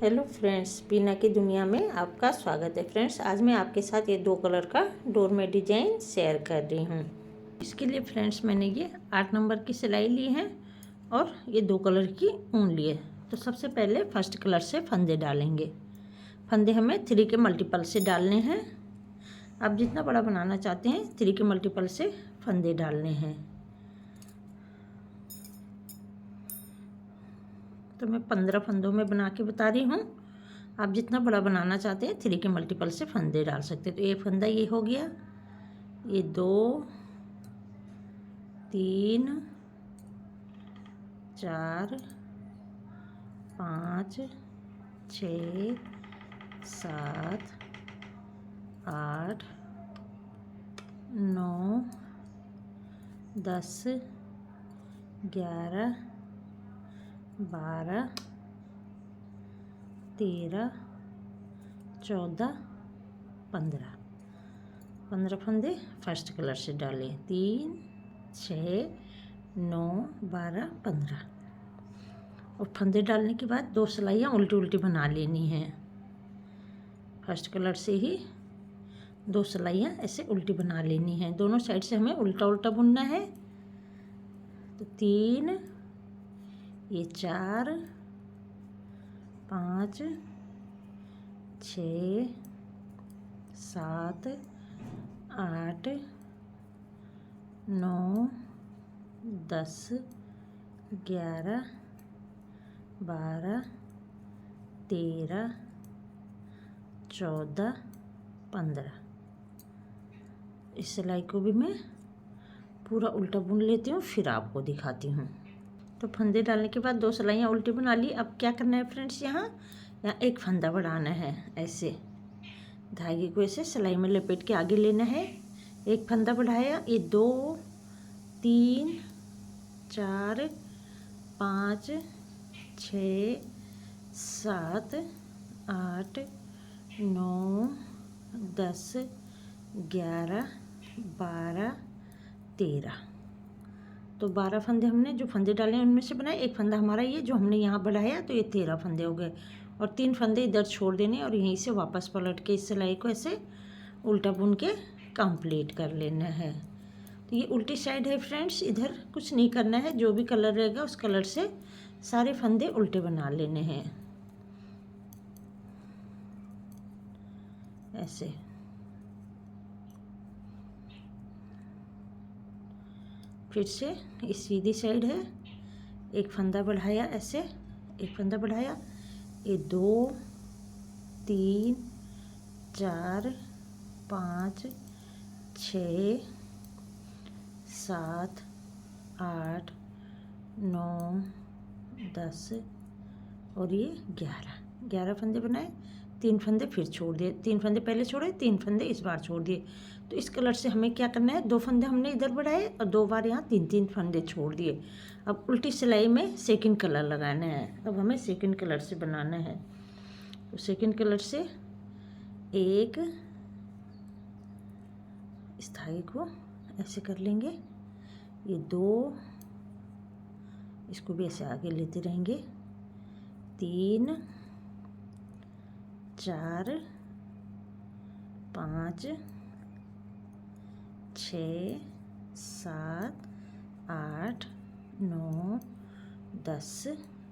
Hello friends, बीना की दुनिया में आपका स्वागत है। फ्रेंड्स, आज मैं आपके साथ ये 2 कलर का डोरमेट डिजाइन शेयर कर रही हूँ। इसके लिए फ्रेंड्स मैंने ये 8 नंबर की सिलाई ली है और ये 2 कलर की ऊन ली है। तो सबसे पहले फर्स्ट कलर से फंदे डालेंगे। फंदे हमें 3 के मल्टीपल से डालने हैं। आप जितना बड़ा बनाना चाहते हैं 3 के मल्टीपल से फंदे डालने हैं। तो मैं 15 फंदों में बना के बता रही हूँ। आप जितना बड़ा बनाना चाहते हैं 3 के मल्टीपल से फंदे डाल सकते हैं। तो ये फंदा ये हो गया, ये 2 3 4 5 6 7 8 9 10 11 12 13 14 15 फंदे फर्स्ट कलर से डालें। 3 6 9 12 15। और फंदे डालने के बाद 2 सिलाइयाँ उल्टी उल्टी बना लेनी हैं। फर्स्ट कलर से ही 2 सिलाइयाँ ऐसे उल्टी बना लेनी हैं। दोनों साइड से हमें उल्टा उल्टा बुनना है। तो 3, ये 4 5 6 7 8 9 10 11 12 13 14 15। इस सिलाई को भी मैं पूरा उल्टा बुन लेती हूँ, फिर आपको दिखाती हूँ। तो फंदे डालने के बाद 2 सिलाइयाँ उल्टी बना ली। अब क्या करना है फ्रेंड्स, यहाँ एक फंदा बढ़ाना है। ऐसे धागे को ऐसे सिलाई में लपेट के आगे लेना है। एक फंदा बढ़ाया, ये 2 3 4 5 6 7 8 9 10 11 12 13। तो 12 फंदे हमने जो फंदे डाले उनमें से बनाए। एक फंदा हमारा ये जो हमने यहाँ बढ़ाया, तो ये 13 फंदे हो गए। और 3 फंदे इधर छोड़ देने और यहीं से वापस पलट के इस सिलाई को ऐसे उल्टा बुन के कंप्लीट कर लेना है। तो ये उल्टी साइड है फ्रेंड्स, इधर कुछ नहीं करना है। जो भी कलर रहेगा उस कलर से सारे फंदे उल्टे बना लेने हैं ऐसे। फिर से इस सीधी साइड है, एक फंदा बढ़ाया ऐसे, एक फंदा बढ़ाया, ये 2 3 4 5 6 7 8 9 10 और ये 11 फंदे बनाए। 3 फंदे फिर छोड़ दिए, 3 फंदे पहले छोड़े, 3 फंदे इस बार छोड़ दिए। तो इस कलर से हमें क्या करना है, 2 फंदे हमने इधर बढ़ाए और 2 बार यहाँ 3 फंदे छोड़ दिए। अब उल्टी सिलाई में सेकंड कलर लगाना है। अब हमें सेकंड कलर से बनाना है। तो सेकंड कलर से एक इस धागे को ऐसे कर लेंगे, ये 2 इसको भी ऐसे आगे लेते रहेंगे, 3 4 5 6 7 8 9 10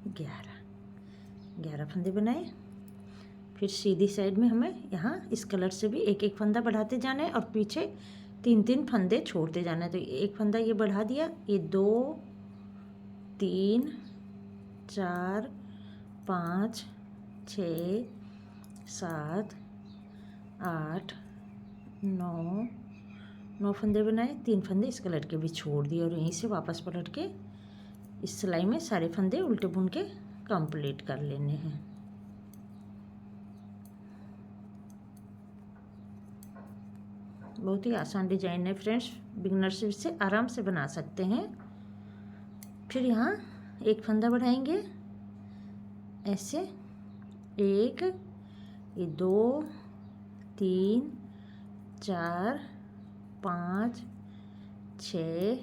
11 फंदे बनाए। फिर सीधी साइड में हमें यहाँ इस कलर से भी एक एक फंदा बढ़ाते जाना है और पीछे 3 फंदे छोड़ते जाना है। तो एक फंदा ये बढ़ा दिया, ये 2 3 4 5 6 7 8 9 फंदे बनाए। 3 फंदे इस कलर के भी छोड़ दिए और यहीं से वापस पलट के इस सिलाई में सारे फंदे उल्टे बुन के कंप्लीट कर लेने हैं। बहुत ही आसान डिजाइन है फ्रेंड्स, बिगनर्स से आराम से बना सकते हैं। फिर यहाँ एक फंदा बढ़ाएंगे ऐसे, एक, ये 2 3 4 5 6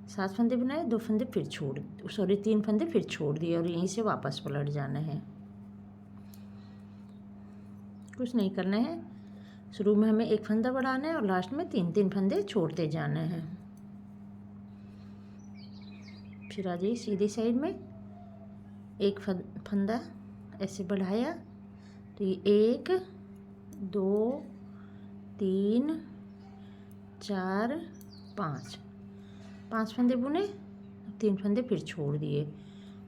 7 फंदे बनाए, 2 फंदे फिर छोड़, सॉरी 3 फंदे फिर छोड़ दिए और यहीं से वापस पलट जाना है। कुछ नहीं करना है। शुरू में हमें एक फंदा बढ़ाना है और लास्ट में 3-3 फंदे छोड़ते जाना है। फिर आ जाइए सीधी साइड में, एक फंदा ऐसे बढ़ाया तो ये 1 2 3 4 5 फंदे बुने, 3 फंदे फिर छोड़ दिए।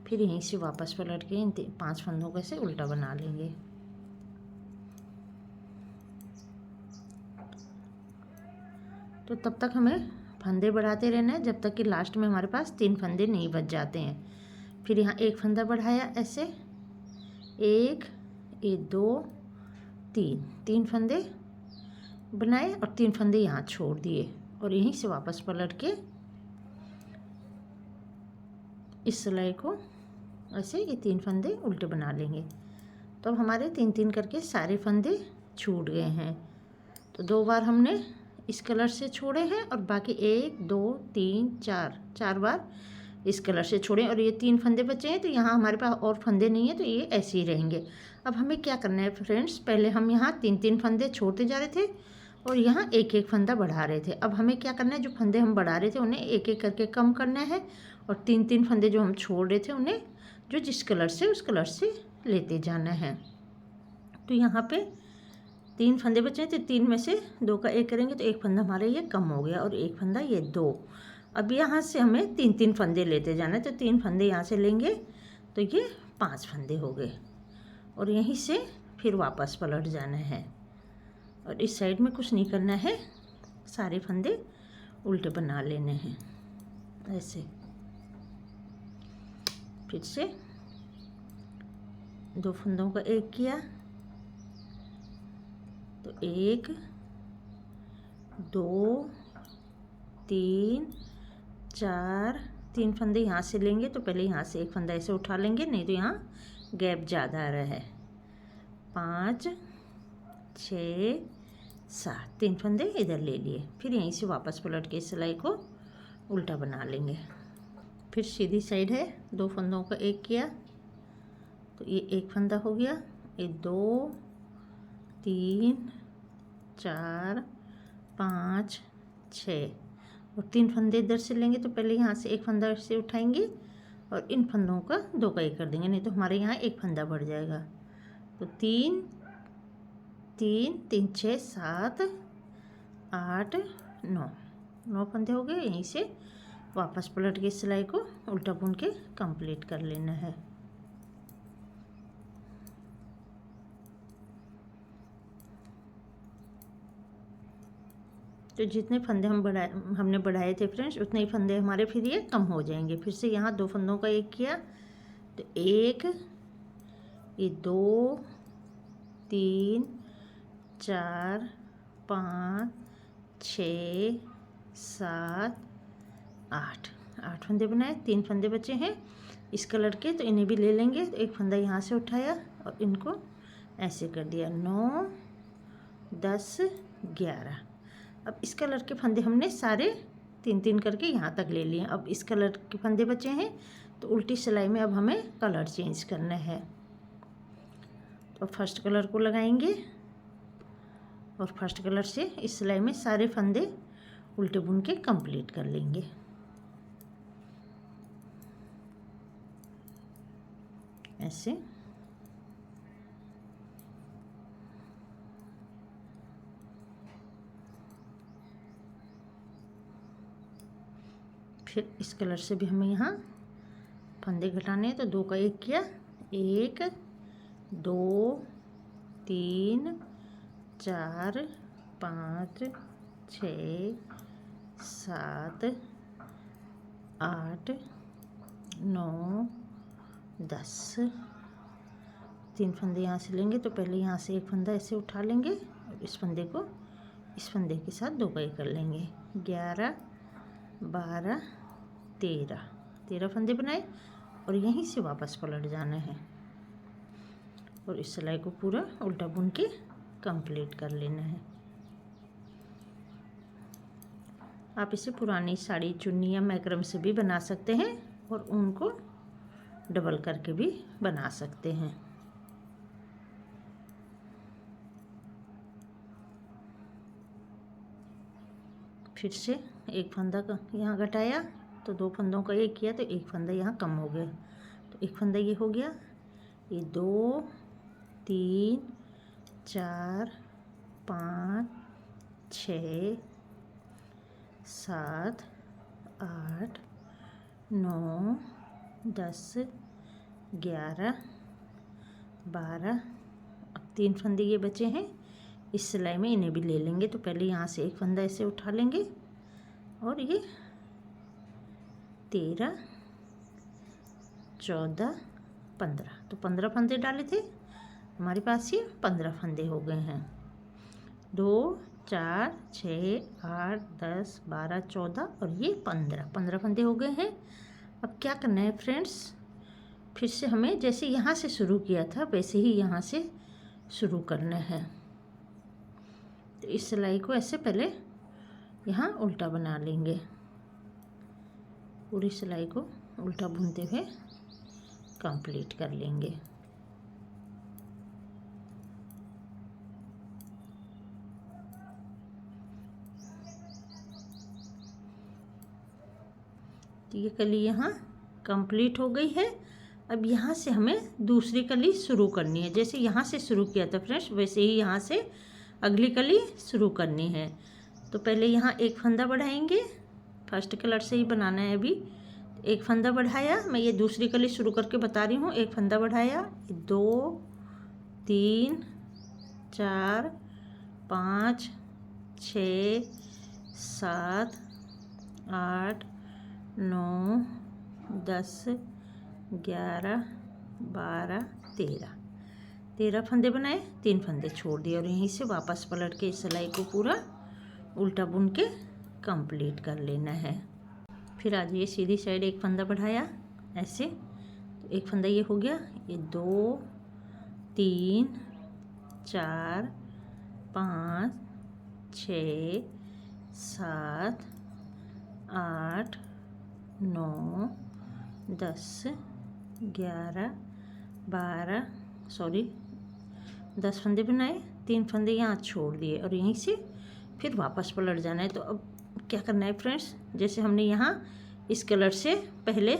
फिर यहीं से वापस पलट के इन 5 फंदों को ऐसे उल्टा बना लेंगे। तो तब तक हमें फंदे बढ़ाते रहना है जब तक कि लास्ट में हमारे पास 3 फंदे नहीं बच जाते हैं। फिर यहाँ एक फंदा बढ़ाया ऐसे, 1 2 3 फंदे बनाए और 3 फंदे यहाँ छोड़ दिए और यहीं से वापस पलट के इस सिलाई को ऐसे ये 3 फंदे उल्टे बना लेंगे। तो अब हमारे 3-3 करके सारे फंदे छूट गए हैं। तो 2 बार हमने इस कलर से छोड़े हैं और बाकी 1 2 3 4 बार इस कलर से छोड़े और ये 3 फंदे बचे हैं। तो यहाँ हमारे पास और फंदे नहीं है तो ये ऐसे ही रहेंगे। अब हमें क्या करना है फ्रेंड्स, पहले हम यहाँ 3-3 फंदे छोड़ते जा रहे थे और यहाँ 1-1 फंदा बढ़ा रहे थे। अब हमें क्या करना है, जो फंदे हम बढ़ा रहे थे उन्हें 1-1 करके कम करना है और 3-3 फंदे जो हम छोड़ रहे थे उन्हें जो जिस कलर से उस कलर से लेते जाना है। तो यहाँ पे 3 फंदे बचे हैं तो 3 में से 2 का 1 करेंगे तो 1 फंदा हमारा ये कम हो गया और 1 फंदा ये 2। अब यहाँ से हमें 3-3 फंदे लेते जाना है। तो 3 फंदे यहाँ से लेंगे तो ये 5 फंदे हो गए और यहीं से फिर वापस पलट जाना है और इस साइड में कुछ नहीं करना है, सारे फंदे उल्टे बना लेने हैं ऐसे। फिर से 2 फंदों का 1 किया तो 1 2 3 4 3 फंदे यहाँ से लेंगे तो पहले यहाँ से 1 फंदा ऐसे उठा लेंगे, नहीं तो यहाँ गैप ज़्यादा आ रहा है। 5 6 7 3 फंदे इधर ले लिए। फिर यहीं से वापस पलट के सिलाई को उल्टा बना लेंगे। फिर सीधी साइड है, 2 फंदों का 1 किया तो ये 1 फंदा हो गया, ये 2 3 4 5 6 और 3 फंदे इधर से लेंगे तो पहले यहाँ से 1 फंदा से उठाएंगे और इन फंदों का 2 का 1 कर देंगे, नहीं तो हमारे यहाँ 1 फंदा बढ़ जाएगा। तो 3 3 3 6 7 8 9 फंदे हो गए। यहीं से वापस पलट के सिलाई को उल्टा बुन के कंप्लीट कर लेना है। तो जितने फंदे हमने बढ़ाए थे फ्रेंड्स उतने ही फंदे हमारे फिर ये कम हो जाएंगे। फिर से यहाँ 2 फंदों का 1 किया तो 1 ये 2 3 4 5 6 7 8 फंदे बनाए, 3 फंदे बचे हैं इस कलर के तो इन्हें भी ले लेंगे। तो 1 फंदा यहाँ से उठाया और इनको ऐसे कर दिया, 9 10 11। अब इस कलर के फंदे हमने सारे 3-3 करके यहाँ तक ले लिए। अब इस कलर के फंदे बचे हैं तो उल्टी सिलाई में अब हमें कलर चेंज करना है। तो फर्स्ट कलर को लगाएंगे और फर्स्ट कलर से इस सिलाई में सारे फंदे उल्टे बुन के कंप्लीट कर लेंगे ऐसे। फिर इस कलर से भी हमें यहाँ फंदे घटाने हैं तो 2 का 1 किया, 1 2 3 4 5 6 7 8 9 10। 3 फंदे यहाँ से लेंगे तो पहले यहाँ से 1 फंदा ऐसे उठा लेंगे और इस फंदे को इस फंदे के साथ 2 का 1 कर लेंगे। 11 12 13 फंदे बनाए और यहीं से वापस पलट जाना है और इस सिलाई को पूरा उल्टा बुन के कंप्लीट कर लेना है। आप इसे पुरानी साड़ी चुन्नी या मैक्रम से भी बना सकते हैं और ऊन को डबल करके भी बना सकते हैं। फिर से एक फंदा का यहाँ घटाया तो 2 फंदों का ये किया तो एक फंदा यहाँ कम हो गया, तो एक फंदा ये हो गया। ये 2 3 4 5 6 7 8 9 10 11 12। अब 3 फंदे ये बचे हैं इस सिलाई में, इन्हें भी ले लेंगे। तो पहले यहाँ से एक फंदा ऐसे उठा लेंगे और ये 13 14 15, तो 15 फंदे डाले थे हमारे पास, ये 15 फंदे हो गए हैं। 2 4 6 8 10 12 14 और ये 15 फंदे हो गए हैं। अब क्या करना है फ्रेंड्स, फिर से हमें जैसे यहाँ से शुरू किया था वैसे ही यहाँ से शुरू करना है। तो इस सिलाई को ऐसे पहले यहाँ उल्टा बना लेंगे, पूरी सिलाई को उल्टा बुनते हुए कंप्लीट कर लेंगे। तो ये कली यहाँ कंप्लीट हो गई है। अब यहाँ से हमें दूसरी कली शुरू करनी है, जैसे यहाँ से शुरू किया था फ्रेंड्स वैसे ही यहाँ से अगली कली शुरू करनी है। तो पहले यहाँ एक फंदा बढ़ाएंगे, फर्स्ट कलर से ही बनाना है अभी। एक फंदा बढ़ाया, मैं ये दूसरी कली शुरू करके बता रही हूँ। एक फंदा बढ़ाया, 2 3 4 5 6 7 8 9 10 11 12 13 फंदे बनाए, 3 फंदे छोड़ दिए और यहीं से वापस पलट के इस सिलाई को पूरा उल्टा बुन के कंप्लीट कर लेना है। फिर आ जाइए सीधी साइड, एक फंदा बढ़ाया ऐसे, तो एक फंदा ये हो गया। ये 2 3 4 5 6 7 8 9 10 11 12 10 फंदे बनाए, 3 फंदे यहाँ छोड़ दिए और यहीं से फिर वापस पलट जाना है। तो अब क्या करना है फ्रेंड्स, जैसे हमने यहाँ इस कलर से पहले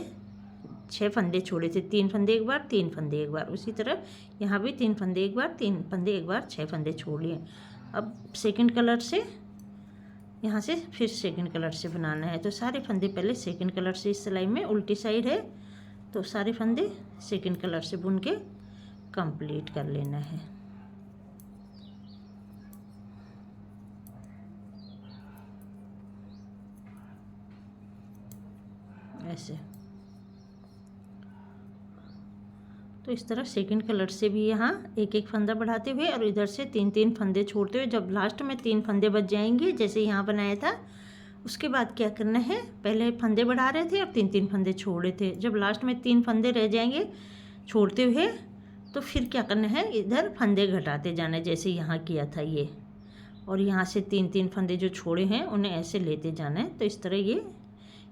6 फंदे छोड़े थे, 3 फंदे एक बार 3 फंदे एक बार, उसी तरह यहाँ भी 3 फंदे एक बार 3 फंदे एक बार 6 फंदे छोड़ लिए। अब सेकंड कलर से यहाँ से फिर सेकंड कलर से बनाना है। तो सारे फंदे पहले सेकंड कलर से, इस सिलाई में उल्टी साइड है तो सारे फंदे सेकंड कलर से बुन के कंप्लीट कर लेना है। ऐसे तो इस तरह सेकंड कलर से भी यहाँ एक एक फंदा बढ़ाते हुए और इधर से 3 फंदे छोड़ते हुए, जब लास्ट में 3 फंदे बच जाएंगे जैसे यहाँ बनाया था, उसके बाद क्या करना है, पहले फंदे बढ़ा रहे थे और 3 फंदे छोड़े थे, जब लास्ट में 3 फंदे रह जाएंगे छोड़ते हुए तो फिर क्या करना है, इधर फंदे घटाते जाना है जैसे यहाँ किया था ये, और यहाँ से 3 फंदे जो छोड़े हैं उन्हें ऐसे लेते जाना है। तो इस तरह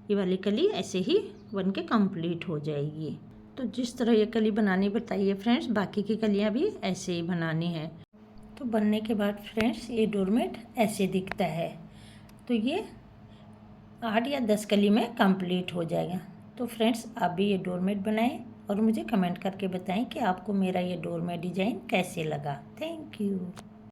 ये वाली कली ऐसे ही बन के कंप्लीट हो जाएगी। तो जिस तरह ये कली बनानी बताइए फ्रेंड्स, बाकी की कलियाँ भी ऐसे ही बनानी है। तो बनने के बाद फ्रेंड्स ये डोरमेट ऐसे दिखता है। तो ये 8 या 10 कली में कंप्लीट हो जाएगा। तो फ्रेंड्स आप भी ये डोरमेट बनाएं और मुझे कमेंट करके बताएं कि आपको मेरा ये डोरमेट डिज़ाइन कैसे लगा। Thank you.